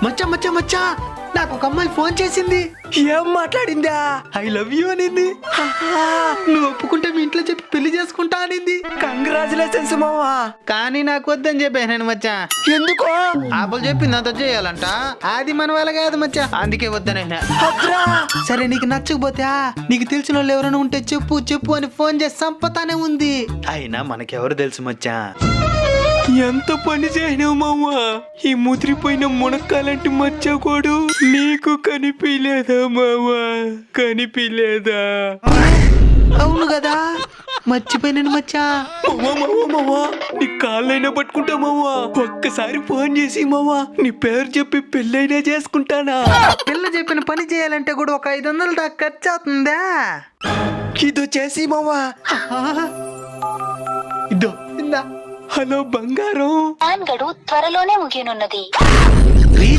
మచ్చా మచ్చా మచ్చా, నాకు ఒక అమ్మాయి ఫోన్ చేసింది. ఏం మాట్లాడిందా? ఐ లవ్ యూ అనింది. నువ్వు ఒప్పుకుంటే మీ ఇంట్లో చెప్పి పెళ్లి చేసుకుంటా అనింది. కంగ్రాచులేషన్స్ మావా. కానీ నాకు వద్దని చెప్పాను మచ్చా. ఎందుకో? ఆపలు చెప్పింది అంత చేయాలంట, అది మన వల్ల కాదు మచ్చా, అందుకే వద్దనైనా. సరే నీకు నచ్చకపోతే నీకు తెలిసిన వాళ్ళు ఎవరైనా ఉంటే చెప్పు చెప్పు అని ఫోన్ చేసి సంపతానే ఉంది. అయినా మనకెవరు తెలుసు మచ్చా. ఎంత పని చేయనావు మావా. ఈ ముదిరిపోయిన మునక్కాలంటి మచ్చకోడు నీకు కనిపించలేదా మావా? కనిపించలేదా? అవును కదా, మర్చిపోయినాను మచ్చా. మావా నీ కాళ్ళైనా పట్టుకుంటా మావా. ఒక్కసారి ఫోన్ చేసి మావా నీ పేరు చెప్పి పెళ్ళైనా చేసుకుంటానా? పిల్ల చెప్పిన పని చేయాలంటే కూడా ఒక 500 దాకా ఖర్చు అవుతుందా? ఇదో చేసి మావా. ఇదో ఇందా. హలో బంగారం. గడువు త్వరలోనే ముగియనున్నది.